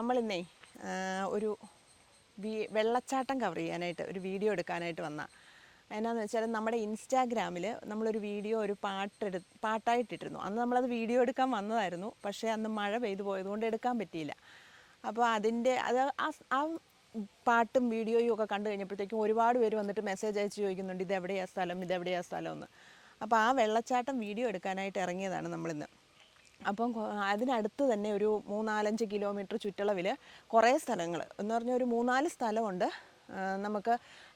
നമ്മളിന്നേ ഒരു വെള്ളച്ചാട്ടം കവർ ചെയ്യാനായിട്ട് ഒരു വീഡിയോ എടുക്കാനായിട്ട് വന്ന എന്നാന്ന് വെച്ചാൽ നമ്മുടെ ഇൻസ്റ്റാഗ്രാമിൽ നമ്മളൊരു വീഡിയോ ഒരു പാട്ടായിട്ടിരുന്നു. അന്ന് നമ്മളത് വീഡിയോ എടുക്കാൻ വന്നതായിരുന്നു. പക്ഷേ അന്ന് മഴ പെയ്തു പോയതുകൊണ്ട് എടുക്കാൻ പറ്റിയില്ല. അപ്പോൾ ആ പാട്ടും വീഡിയോയും ഒക്കെ കണ്ടു കഴിഞ്ഞപ്പോഴത്തേക്കും ഒരുപാട് പേര് വന്നിട്ട് മെസ്സേജ് അയച്ച് ചോദിക്കുന്നുണ്ട് ഇതെവിടെയാണ് സ്ഥലം എന്ന്. അപ്പോൾ ആ വെള്ളച്ചാട്ടം വീഡിയോ എടുക്കാനായിട്ട് ഇറങ്ങിയതാണ് നമ്മളിന്ന്. അപ്പം അതിനടുത്ത് തന്നെ ഒരു 3-4 കിലോമീറ്റർ ചുറ്റളവിൽ കുറേ സ്ഥലങ്ങൾ എന്ന് പറഞ്ഞാൽ ഒരു 3-4 സ്ഥലമുണ്ട്. നമുക്ക്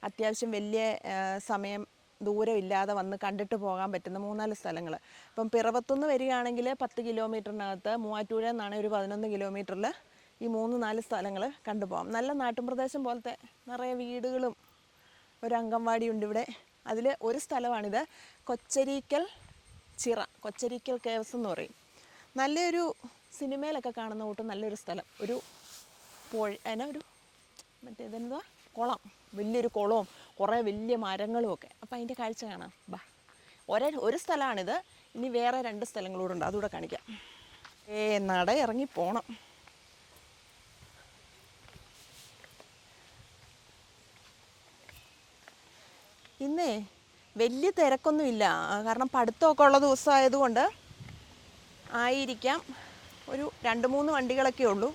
അത്യാവശ്യം വലിയ സമയം ദൂരമില്ലാതെ വന്ന് കണ്ടിട്ട് പോകാൻ പറ്റുന്ന 3-4 സ്ഥലങ്ങൾ. ഇപ്പം പിറവത്തുനിന്ന് വരികയാണെങ്കിൽ 10 കിലോമീറ്ററിനകത്ത്, മൂവാറ്റുപുഴയിൽ നിന്നാണ് ഒരു 11 കിലോമീറ്ററിൽ ഈ 3-4 സ്ഥലങ്ങൾ കണ്ടുപോകാം. നല്ല നാട്ടുപ്രദേശം പോലത്തെ നിറയെ വീടുകളും ഒരു അംഗൻവാടിയുണ്ട് ഇവിടെ. അതിൽ ഒരു സ്ഥലമാണിത്, കൊച്ചരീക്കൽ കേവ്സ് എന്ന് പറയും. നല്ലൊരു സിനിമയിലൊക്കെ കാണുന്ന കൂട്ട് നല്ലൊരു സ്ഥലം. ഒരു ഇതെന്താ കുളം, വലിയൊരു കുളവും കുറേ വലിയ മരങ്ങളും ഒക്കെ. അപ്പോൾ അതിൻ്റെ കാഴ്ച കാണാം. ഒരു സ്ഥലമാണിത്. ഇനി വേറെ 2 സ്ഥലങ്ങളൂടെ ഉണ്ട്, അതുകൂടെ കാണിക്കാം. നട ഇറങ്ങി പോണം. ഇന്നേ വലിയ തിരക്കൊന്നുമില്ല, കാരണം പഠിത്തമൊക്കെ ഉള്ള ദിവസമായതുകൊണ്ട് ആയിരിക്കാം. ഒരു 2-3 വണ്ടികളൊക്കെ ഉള്ളൂ.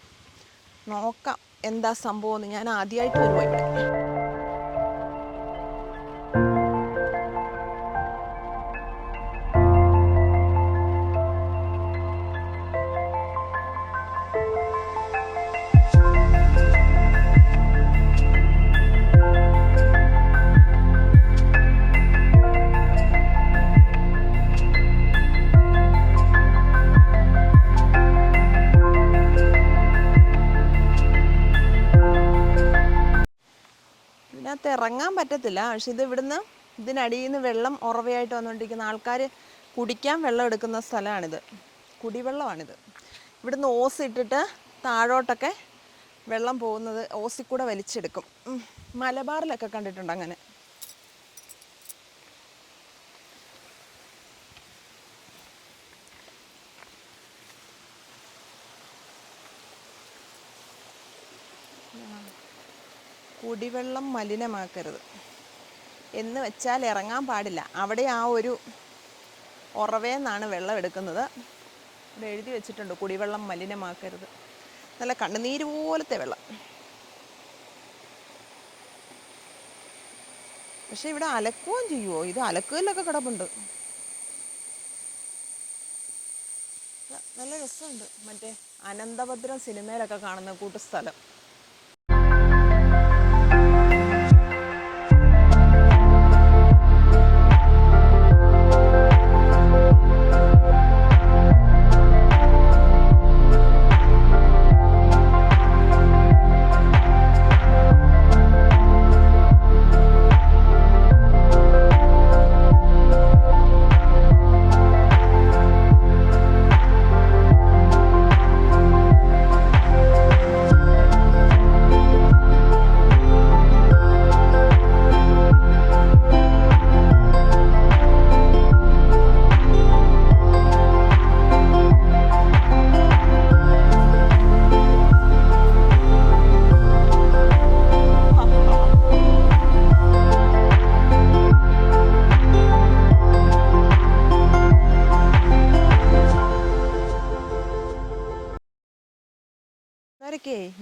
നോക്കാം എന്താ സംഭവം എന്ന്. ഞാൻ ആദ്യമായിട്ട് വരുവാ ഇവിടെ. ഇതിനകത്ത് ഇറങ്ങാൻ പറ്റത്തില്ല, പക്ഷെ ഇതിനടിയിൽ നിന്ന് വെള്ളം ഉറവയായിട്ട് വന്നുകൊണ്ടിരിക്കുന്ന ആൾക്കാർ കുടിക്കാൻ വെള്ളം എടുക്കുന്ന സ്ഥലമാണിത്. കുടിവെള്ളമാണിത്. ഇവിടുന്ന് ഓസ് ഇട്ടിട്ട് താഴോട്ടൊക്കെ വെള്ളം പോകുന്നത് ഓസിൽ കൂടെ വലിച്ചെടുക്കും. മലബാറിലൊക്കെ കണ്ടിട്ടുണ്ട് അങ്ങനെ. കുടിവെള്ളം മലിനമാക്കരുത് എന്ന് വെച്ചാൽ ഇറങ്ങാൻ പാടില്ല. അവിടെ ആ ഒരു ഉറവേന്നാണ് വെള്ളം എടുക്കുന്നത്. ഇവിടെ എഴുതി വെച്ചിട്ടുണ്ട് കുടിവെള്ളം മലിനമാക്കരുത്. നല്ല കണ്ണുനീര് പോലത്തെ വെള്ളം. പക്ഷെ ഇവിടെ അലക്കുകയും ചെയ്യുമോ? ഇത് അലക്കുകല്ലൊക്കെ കിടപ്പുണ്ട്. നല്ല രസമുണ്ട്. മറ്റേ അനന്തഭദ്രം സിനിമയിലൊക്കെ കാണുന്ന കൂട്ടു സ്ഥലം.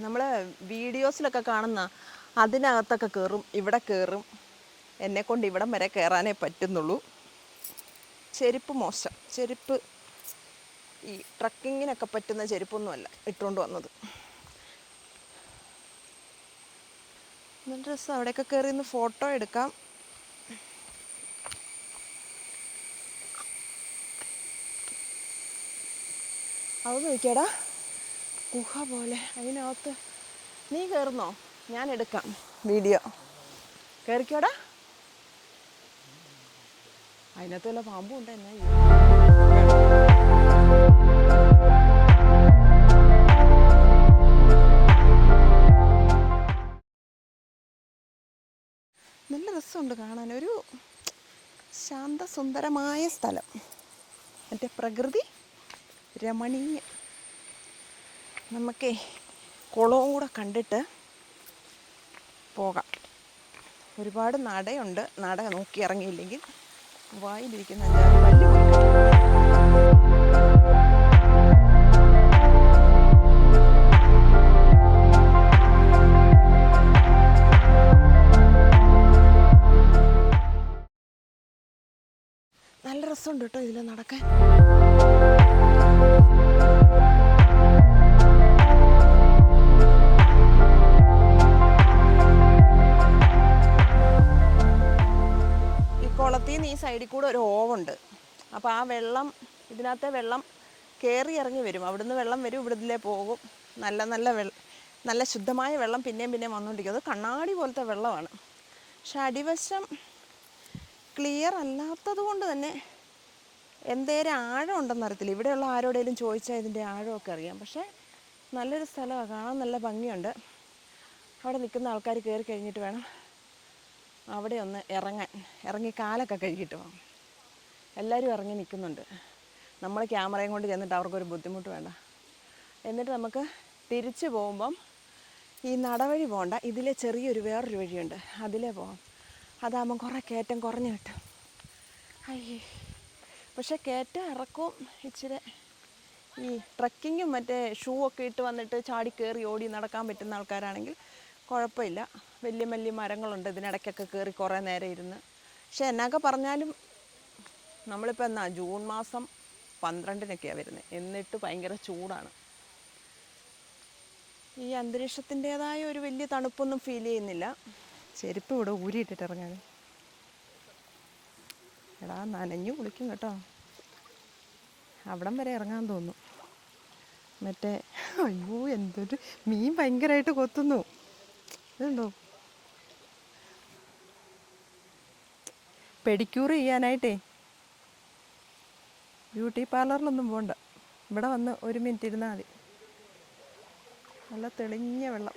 നമ്മൾ വീഡിയോസിലൊക്കെ കാണുന്ന അതിനകത്തൊക്കെ കയറും, ഇവിടെ കയറും. എന്നെക്കൊണ്ട് ഇവിടം വരെ കയറാനേ പറ്റുന്നുള്ളൂ. ചെരുപ്പ് മോശം. ചെരുപ്പ് ഈ ട്രക്കിങ്ങിനൊക്കെ പറ്റുന്ന ചെരുപ്പൊന്നുമല്ല ഇട്ടുകൊണ്ട് വന്നത്. നല്ല രസം. അവിടെയൊക്കെ കയറി ഒന്ന് ഫോട്ടോ എടുക്കാം. അത് നോക്കിയാടാ, ഗുഹ പോലെ. അതിനകത്ത് നീ കയറുന്നോ? ഞാൻ എടുക്കാം വീഡിയോ. കയറിക്കോടാ. അതിനകത്ത് വല്ല പാമ്പും ഉണ്ടെന്നാ. നല്ല രസമുണ്ട് കാണാൻ. ഒരു ശാന്തസുന്ദരമായ സ്ഥലം. മറ്റേ പ്രകൃതി രമണീയ. നമുക്കേ കുളവും കൂടെ കണ്ടിട്ട് പോകാം. ഒരുപാട് നടയുണ്ട്. നട നോക്കി ഇറങ്ങിയില്ലെങ്കിൽ വായിലിരിക്കുന്ന വലിയ നല്ല രസമുണ്ട് കേട്ടോ ഇതിൽ നടക്കാൻ. ഈ കുളത്തിൽ നിന്ന് ഈ സൈഡിൽ കൂടെ ഒരു ഓവുണ്ട്. അപ്പോൾ ആ വെള്ളം, ഇതിനകത്തെ വെള്ളം കയറി ഇറങ്ങി വരും. അവിടുന്ന് വെള്ളം വരും, ഇവിടുന്നേ പോകും. നല്ല ശുദ്ധമായ വെള്ളം പിന്നെയും പിന്നെയും വന്നുകൊണ്ടിരിക്കും. അത് കണ്ണാടി പോലത്തെ വെള്ളമാണ്. പക്ഷെ അടിവശം ക്ലിയർ അല്ലാത്തത് കൊണ്ട് തന്നെ എന്തേരം ആഴം ഉണ്ടെന്നറിയത്തില്ല. ഇവിടെയുള്ള ആരോടെങ്കിലും ചോദിച്ചാൽ ഇതിൻ്റെ ആഴമൊക്കെ അറിയാം. പക്ഷേ നല്ലൊരു സ്ഥലമാണ്, കാണാൻ നല്ല ഭംഗിയുണ്ട്. അവിടെ നിൽക്കുന്ന ആൾക്കാർ കയറി കഴിഞ്ഞിട്ട് വേണം അവിടെ ഒന്ന് ഇറങ്ങി കാലൊക്കെ കഴുകിയിട്ട് പോകാം. എല്ലാവരും ഇറങ്ങി നിൽക്കുന്നുണ്ട്. നമ്മൾ ക്യാമറയും കൊണ്ട് ചെന്നിട്ട് അവർക്കൊരു ബുദ്ധിമുട്ട് വേണ്ട. എന്നിട്ട് നമുക്ക് തിരിച്ചു പോകുമ്പം ഈ നടവഴി പോകണ്ട, ഇതിലെ ചെറിയൊരു വേറൊരു വഴിയുണ്ട്, അതിലേ പോകാം. അതാകുമ്പം കുറേ കയറ്റം കുറഞ്ഞു കിട്ടും. അയ്യേ, പക്ഷേ കയറ്റം ഇറക്കവും ഇച്ചിരി ഈ ട്രക്കിങ്ങും മറ്റേ ഷൂ ഒക്കെ ഇട്ട് വന്നിട്ട് ചാടി കയറി ഓടി നടക്കാൻ പറ്റുന്ന ആൾക്കാരാണെങ്കിൽ കുഴപ്പമില്ല. വലിയ വലിയ മരങ്ങളുണ്ട്, ഇതിനിടയ്ക്കൊക്കെ കയറി കുറേ നേരം ഇരുന്ന്. പക്ഷേ എന്നൊക്കെ പറഞ്ഞാലും നമ്മളിപ്പോൾ ജൂൺ മാസം 12-നൊക്കെയാണ് വരുന്നത്, എന്നിട്ട് ഭയങ്കര ചൂടാണ്. ഈ അന്തരീക്ഷത്തിൻ്റേതായ ഒരു വലിയ തണുപ്പൊന്നും ഫീൽ ചെയ്യുന്നില്ല. ചെരുപ്പ് ഇവിടെ ഊരിയിട്ടിട്ട് ഇറങ്ങാൻ. എടാ നനഞ്ഞു കുളിക്കും കേട്ടോ. അവിടം വരെ ഇറങ്ങാൻ തോന്നുന്നു. മറ്റേ അയ്യോ എന്തൊരു മീൻ ഭയങ്കരമായിട്ട് കൊത്തുന്നു. ഇതുണ്ടോ, പെഡിക്യൂർ ചെയ്യാനായിട്ടേ ബ്യൂട്ടി പാർലറിലൊന്നും പോകണ്ട, ഇവിടെ വന്ന് 1 മിനിറ്റ് ഇരുന്നാൽ മതി. നല്ല തെളിഞ്ഞ വെള്ളം.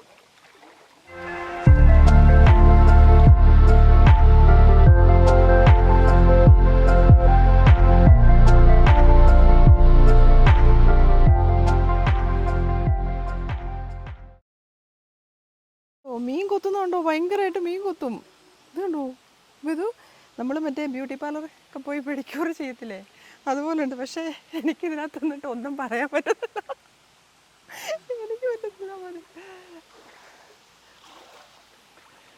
മീൻ കൊത്തുന്നുണ്ടോ, ഭയങ്കരമായിട്ട് മീൻ കൊത്തും. ഇതുണ്ടോ, ഇത് നമ്മൾ മറ്റേ ബ്യൂട്ടി പാർലറൊക്കെ പോയി പെഡിക്യൂർ ചെയ്യത്തില്ലേ, അതുപോലെ ഉണ്ട്. പക്ഷേ എനിക്കിതിനകത്ത് നിന്നിട്ട് ഒന്നും പറയാൻ പറ്റത്തില്ല. എനിക്ക് പറ്റത്തില്ല.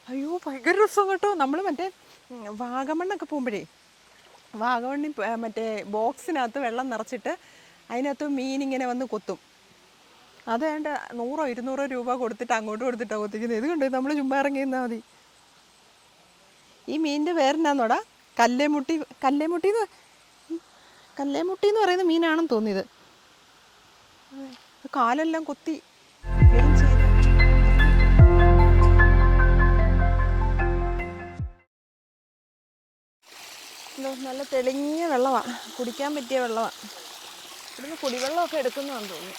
അയ്യോ ഭയങ്കര രസം കേട്ടോ. നമ്മൾ മറ്റേ വാഗമണ്ണൊക്കെ പോകുമ്പോഴേ, വാഗമണ്ണിൽ മറ്റേ ബോക്സിനകത്ത് വെള്ളം നിറച്ചിട്ട് അതിനകത്ത് മീനിങ്ങനെ വന്ന് കൊത്തും. അത് വേണ്ട 100-200 രൂപ കൊടുത്തിട്ട് അങ്ങോട്ട് കൊടുത്തിട്ടാണ് കൊത്തിക്കുന്നത്. ഇത് കണ്ടു, നമ്മൾ ചുമ്മാ ഇറങ്ങി നിന്നാൽ മതി. ഈ മീനിൻ്റെ പേരെന്നാന്നോടാ, കല്ലേമുട്ടി എന്ന് പറയുന്ന മീനാണെന്ന് തോന്നിയത്. കാലെല്ലാം കൊത്തി ക്ലീൻ ചെയ്ത്. നല്ല തെളിഞ്ഞ വെള്ളമാണ്, കുടിക്കാൻ പറ്റിയ വെള്ളമാണ്. ഇവിടുന്ന് കുടിവെള്ളമൊക്കെ എടുക്കുന്നതാണെന്ന് തോന്നുന്നു.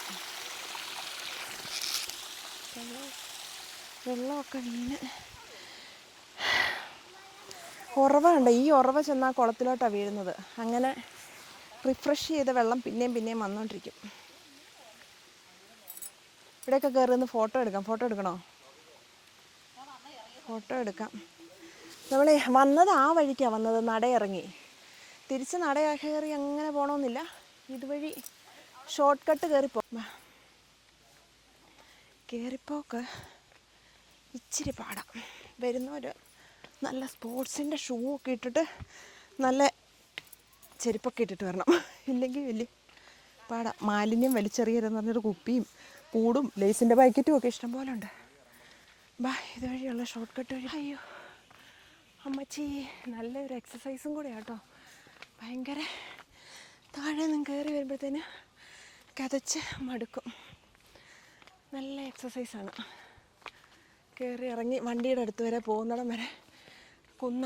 വെള്ളമൊക്കെ വീണ് ഉറവുണ്ട്. ഈ ഉറവ ചെന്നാൽ കുളത്തിലോട്ടാണ് വീഴുന്നത്. അങ്ങനെ റിഫ്രഷ് ചെയ്ത വെള്ളം പിന്നെയും പിന്നെയും വന്നുകൊണ്ടിരിക്കും. ഇവിടെയൊക്കെ കയറി നിന്ന് ഫോട്ടോ എടുക്കാം. ഫോട്ടോ എടുക്കണോ? ഫോട്ടോ എടുക്കാം. നമ്മൾ വന്നത് ആ വഴിക്കാണ് വന്നത്, നടയിറങ്ങി. തിരിച്ച് നട കയറി അങ്ങനെ പോകണമെന്നില്ല, ഇതുവഴി ഷോർട്ട് കട്ട് കയറിപ്പോക്ക് ഇച്ചിരി പാടാം. വരുന്നവർ നല്ല സ്പോർട്സിൻ്റെ ഷൂ ഒക്കെ ഇട്ടിട്ട് നല്ല ചെരുപ്പൊക്കെ ഇട്ടിട്ട് വരണം, ഇല്ലെങ്കിൽ വലിയ പാടാം. മാലിന്യം വലിച്ചെറിയരുതെന്ന് പറഞ്ഞൊരു കുപ്പിയും കൂടും ലേസിൻ്റെ പാക്കറ്റും ഒക്കെ ഇഷ്ടം പോലെ ഉണ്ട്. ഇതുവഴിയുള്ള ഷോർട്ട് കട്ട് വഴി. അയ്യോ അമ്മച്ചി, നല്ലൊരു എക്സസൈസും കൂടെ കേട്ടോ. ഭയങ്കര താഴെ നിന്ന് കയറി വരുമ്പോഴത്തേന് കതച്ച് മടുക്കും. നല്ല എക്സസൈസാണ്. കയറി ഇറങ്ങി വണ്ടിയുടെ അടുത്ത് വരെ പോകുന്നിടം വരെ കുന്ന.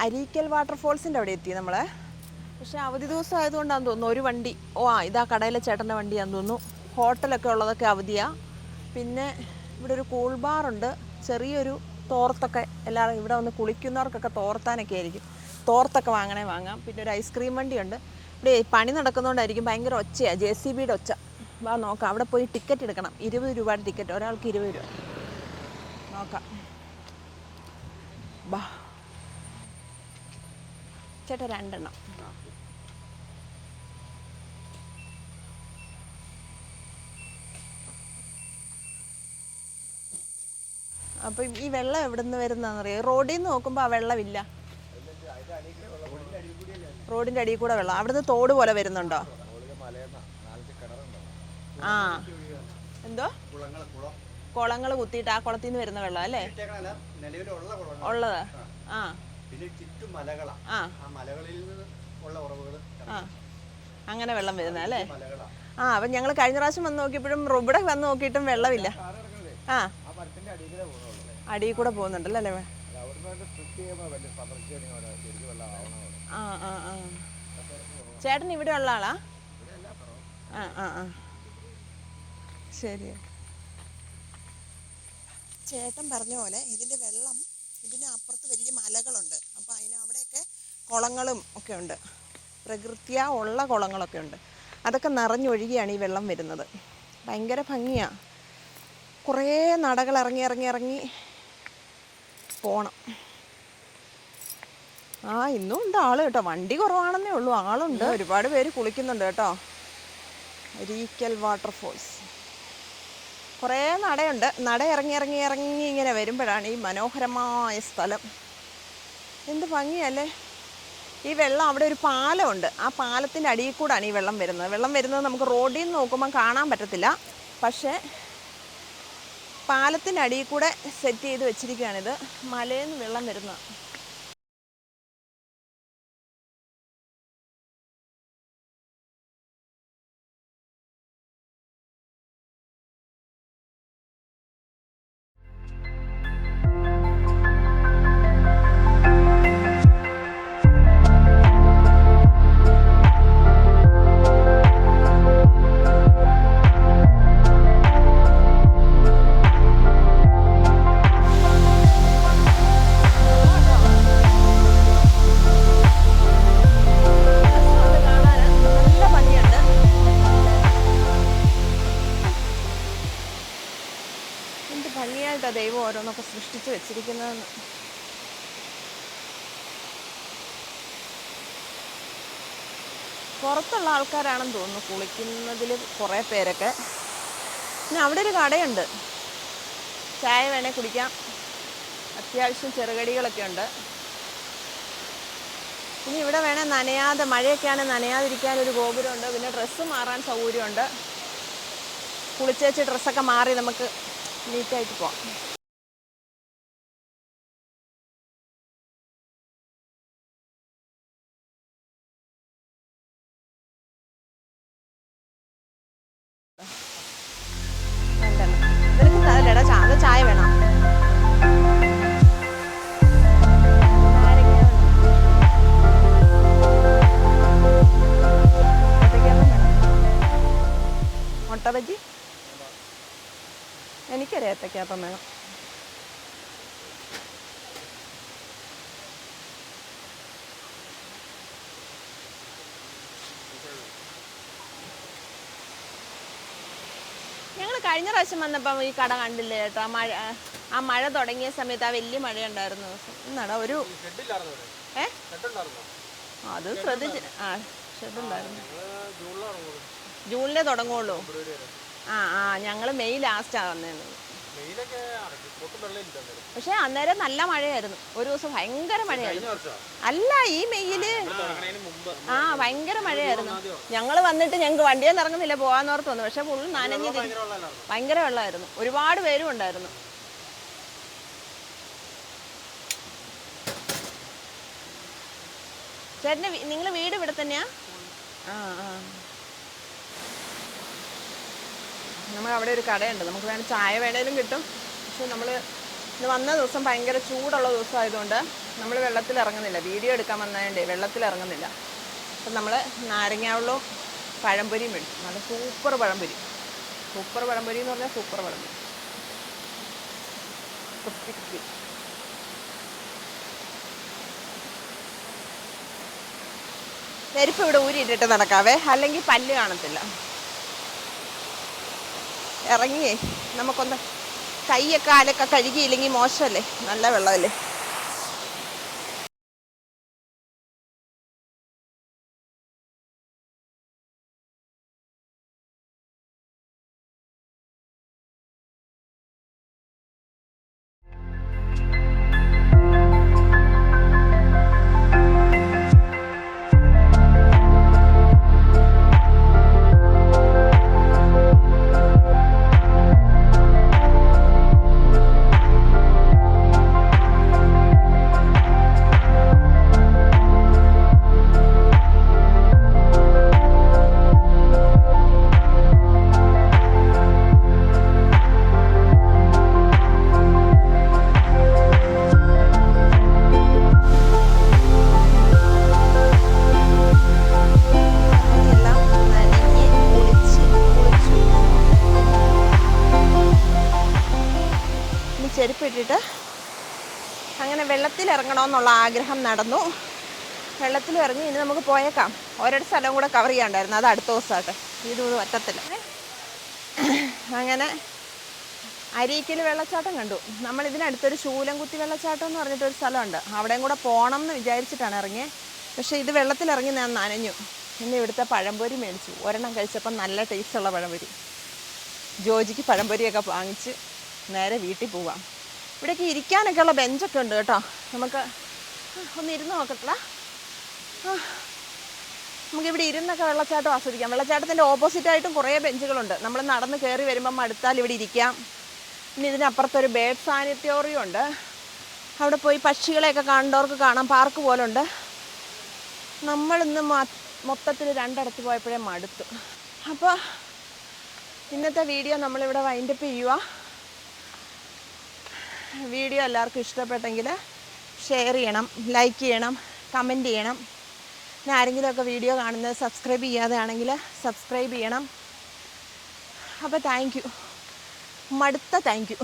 അരീക്കൽ വാട്ടർഫോൾസിൻ്റെ അവിടെ എത്തി നമ്മൾ. പക്ഷേ അവധി ദിവസം ആയതുകൊണ്ടാണെന്ന് തോന്നുന്നു ഒരു വണ്ടി, ഇതാ കടയിലെ ചേട്ടൻ്റെ വണ്ടിയാണെന്ന് തോന്നുന്നു. ഹോട്ടലൊക്കെ ഉള്ളതൊക്കെ അവധിയാണ്. പിന്നെ ഇവിടെ ഒരു കൂൾ ബാറുണ്ട്, ചെറിയൊരു തോർത്തൊക്കെ എല്ലാവരും ഇവിടെ വന്ന് കുളിക്കുന്നവർക്കൊക്കെ തോർത്താനൊക്കെ ആയിരിക്കും. തോർത്തൊക്കെ വാങ്ങാം. പിന്നെ ഒരു ഐസ്ക്രീം വണ്ടിയുണ്ട്. ഇവിടെ പണി നടക്കുന്നതുകൊണ്ടായിരിക്കും ഭയങ്കര ഒച്ചയാണ്, JCBയുടെ ഒച്ച. വാ നോക്കാം. അവിടെ പോയി ടിക്കറ്റ് എടുക്കണം. 20 രൂപയുടെ ടിക്കറ്റ്, ഒരാൾക്ക് 20 രൂപ. നോക്കാം. ബാ ചേട്ടാ 2 എണ്ണം. അപ്പം ഈ വെള്ളം എവിടെ നിന്ന് വരുന്നതെന്നറിയാം? റോഡിൽ നിന്ന് നോക്കുമ്പോൾ ആ വെള്ളമില്ല, റോഡിൻ്റെ അടിയിൽ കൂടെ വെള്ളം. അവിടുന്ന് തോട് പോലെ വരുന്നുണ്ടോ? ആ എന്തോ കുളങ്ങൾ കുത്തിയിട്ട് ആ കുളത്തിൽ നിന്ന് വരുന്ന വെള്ളം അല്ലേ ഉള്ളത്? ആ ആ അങ്ങനെ വെള്ളം വരുന്ന അല്ലേ? ആ അപ്പം ഞങ്ങൾ കഴിഞ്ഞ പ്രാവശ്യം വന്ന് നോക്കിയപ്പോഴും ഇവിടെ വന്ന് നോക്കിയിട്ടും വെള്ളമില്ല. ആ അടിയിൽ കൂടെ പോകുന്നുണ്ടല്ലോ അല്ലേ? ആ ആ ആ ചേട്ടൻ ഇവിടെ ഉള്ള ആളാ? ആ ആ ആ ശരി. ചേട്ടൻ പറഞ്ഞ പോലെ ഇതിൻ്റെ വെള്ളം, ഇതിന് അപ്പുറത്ത് വലിയ മലകളുണ്ട്. അപ്പോൾ അവിടെയൊക്കെ കുളങ്ങളും ഒക്കെ ഉണ്ട്, പ്രകൃതിയാ ഉള്ള കുളങ്ങളൊക്കെ ഉണ്ട്. അതൊക്കെ നിറഞ്ഞൊഴുകിയാണ് ഈ വെള്ളം വരുന്നത്. ഭയങ്കര ഭംഗിയാണ്. കുറേ നടകൾ ഇറങ്ങി പോണം. ആ ഇന്നും ഉണ്ട് ആൾ കേട്ടോ. വണ്ടി കുറവാണെന്നേ ഉള്ളൂ, ആളുണ്ട്. ഒരുപാട് പേര് കുളിക്കുന്നുണ്ട് കേട്ടോ. അരീക്കൽ വാട്ടർഫോൾസ്. കുറേ നടയുണ്ട്. നട ഇറങ്ങി ഇങ്ങനെ വരുമ്പോഴാണ് ഈ മനോഹരമായ സ്ഥലം. എന്ത് ഭംഗിയല്ലേ ഈ വെള്ളം. അവിടെ ഒരു പാലമുണ്ട്, ആ പാലത്തിൻ്റെ അടിയിൽ കൂടാണ് ഈ വെള്ളം വരുന്നത്. വെള്ളം വരുന്നത് നമുക്ക് റോഡിൽ നിന്ന് നോക്കുമ്പോൾ കാണാൻ പറ്റത്തില്ല, പക്ഷേ പാലത്തിൻ്റെ അടിയിൽ കൂടെ സെറ്റ് ചെയ്ത് വെച്ചിരിക്കുകയാണിത്. മലയിൽ നിന്ന് വെള്ളം വരുന്നത്. ദൈവം ഓരോന്നൊക്കെ സൃഷ്ടിച്ച് വെച്ചിരിക്കുന്നതെന്ന്. പുറത്തുള്ള ആൾക്കാരാണെന്ന് തോന്നുന്നു കുളിക്കുന്നതിൽ കുറേ പേരൊക്കെ. പിന്നെ അവിടെ ഒരു കടയുണ്ട്, ചായ വേണേൽ കുടിക്കാം. അത്യാവശ്യം ചെറുകടികളൊക്കെ ഉണ്ട്. ഇനി ഇവിടെ വേണേൽ നനയാതെ, മഴയൊക്കെയാണെങ്കിൽ നനയാതിരിക്കാനൊരു ഗോപുരമുണ്ട്. പിന്നെ ഡ്രസ്സ് മാറാൻ സൗകര്യമുണ്ട്. കുളിച്ചേച്ച് ഡ്രസ്സൊക്കെ മാറി നമുക്ക് നീറ്റായിട്ട് പോവാം. നിനക്ക് അതല്ലേടാ ചായ വേണം? മുട്ട ബജി എനിക്കൊരു ഏത്തയ്ക്കാപ്പം വേണം. ഞങ്ങൾ കഴിഞ്ഞ പ്രാവശ്യം വന്നപ്പം ഈ കട കണ്ടില്ലേ ചേട്ടാ? ആ മഴ തുടങ്ങിയ സമയത്ത്, ആ വലിയ മഴ ഉണ്ടായിരുന്ന ദിവസം. എന്നാടാ ഒരു അത് ശ്രദ്ധിച്ച്. ആ ഷെഡുണ്ടായിരുന്നു. ജൂണിലേ തുടങ്ങുള്ളൂ. ആ ഞങ്ങൾ മെയ് ലാസ്റ്റാണ് വന്നത്. പക്ഷെ അന്നേരം നല്ല മഴയായിരുന്നു. ഒരു ദിവസം ഭയങ്കര മഴയായിരുന്നു. അല്ല, ഈ മെയ്യില് ഭയങ്കര മഴയായിരുന്നു. ഞങ്ങൾ വന്നിട്ട് ഞങ്ങൾക്ക് വണ്ടിയിൽ ഇറങ്ങുന്നില്ല, പോകാന്നോർത്ത് വന്നു. പക്ഷെ ഫുൾ നനഞ്ഞ് ഭയങ്കര വെള്ളമായിരുന്നു. ഒരുപാട് പേരും ഉണ്ടായിരുന്നു. ചേട്ടന് നിങ്ങൾ വീട് ഇവിടെ തന്നെയാ? നമ്മളവിടെ ഒരു കടയുണ്ട്, നമുക്ക് വേണം ചായ വേണേലും കിട്ടും. പക്ഷെ നമ്മൾ ഇന്ന് വന്ന ദിവസം ഭയങ്കര ചൂടുള്ള ദിവസമായതുകൊണ്ട് നമ്മൾ വെള്ളത്തിൽ ഇറങ്ങുന്നില്ല. വീഡിയോ എടുക്കാൻ വന്നതുകൊണ്ട് വെള്ളത്തിൽ ഇറങ്ങുന്നില്ല. അപ്പം നമ്മൾ നാരങ്ങാവെള്ളവും പഴംപൊരിയും മേടിച്ചു. നല്ല സൂപ്പർ പഴംപൊരി. സൂപ്പർ പഴംപൊരി എന്ന് പറഞ്ഞാൽ സൂപ്പർ പഴംപൊരി. ചെരുപ്പ് ഇവിടെ ഊരിയിട്ടിട്ട് നടക്കാവേ, അല്ലെങ്കിൽ പല്ല് കാണത്തില്ല. ഇറങ്ങിയേ നമുക്കൊന്ന് കൈയൊക്കെ കാലൊക്കെ കഴുകിയില്ലെങ്കിൽ മോശമല്ലേ, നല്ല വെള്ളമല്ലേ. ചെരുപ്പിട്ടിട്ട് അങ്ങനെ വെള്ളത്തിൽ ഇറങ്ങണമെന്നുള്ള ആഗ്രഹം നടന്നു. വെള്ളത്തിൽ ഇറങ്ങി ഇനി നമുക്ക് പോയേക്കാം. ഓരോരു സ്ഥലവും കൂടെ കവർ ചെയ്യാണ്ടായിരുന്നു, അത് അടുത്ത ദിവസമാട്ടെ, ഇത് പറ്റത്തില്ല. അങ്ങനെ അരീക്കൽ വെള്ളച്ചാട്ടം കണ്ടു. നമ്മൾ ഇതിനടുത്തൊരു ശൂലംകുത്തി വെള്ളച്ചാട്ടം എന്ന് പറഞ്ഞിട്ടൊരു സ്ഥലമുണ്ട്, അവിടെയും കൂടെ പോകണം എന്ന് വിചാരിച്ചിട്ടാണ് ഇറങ്ങിയത്. പക്ഷേ ഇത് വെള്ളത്തിലിറങ്ങി ഞാൻ നനഞ്ഞു. പിന്നെ ഇവിടുത്തെ പഴംപൊരി മേടിച്ചു. ഒരെണ്ണം കഴിച്ചപ്പം നല്ല ടേസ്റ്റുള്ള പഴംപൊരി. ജോജിക്ക് പഴംപൊരിയൊക്കെ വാങ്ങിച്ച് നേരെ വീട്ടിൽ പോവാം. ഇവിടേക്ക് ഇരിക്കാനൊക്കെ ഉള്ള ബെഞ്ചൊക്കെ ഉണ്ട് കേട്ടോ, നമുക്ക് ഒന്ന് ഇരുന്ന് നോക്കത്തില്ല. നമുക്കിവിടെ ഇരുന്നൊക്കെ വെള്ളച്ചാട്ടം ആസ്വദിക്കാം. വെള്ളച്ചാട്ടത്തിൻ്റെ ഓപ്പോസിറ്റായിട്ടും കുറേ ബെഞ്ചുകളുണ്ട്. നമ്മൾ നടന്ന് കയറി വരുമ്പം അടുത്താൽ ഇവിടെ ഇരിക്കാം. പിന്നെ ഇതിനപ്പുറത്തൊരു ബേർഡ് സാനിറ്റോറിയം ഉണ്ട്, അവിടെ പോയി പക്ഷികളെയൊക്കെ കാണേണ്ടവർക്ക് കാണാം. പാർക്ക് പോലുണ്ട്. നമ്മളിന്ന് മൊത്തത്തിൽ രണ്ടിടത്ത് പോയപ്പോഴേ മടുത്തു. അപ്പോൾ ഇന്നത്തെ വീഡിയോ നമ്മളിവിടെ വൈൻഡപ്പ് ചെയ്യുക. വീഡിയോ എല്ലാവർക്കും ഇഷ്ടപ്പെട്ടെങ്കിൽ ഷെയർ ചെയ്യണം, ലൈക്ക് ചെയ്യണം, കമൻറ്റ് ചെയ്യണം. പിന്നെ ആരെങ്കിലുമൊക്കെ വീഡിയോ കാണുന്നത് സബ്സ്ക്രൈബ് ചെയ്യാതെ ആണെങ്കിൽ സബ്സ്ക്രൈബ് ചെയ്യണം. അപ്പോൾ താങ്ക് യു, മടുത്ത താങ്ക് യു.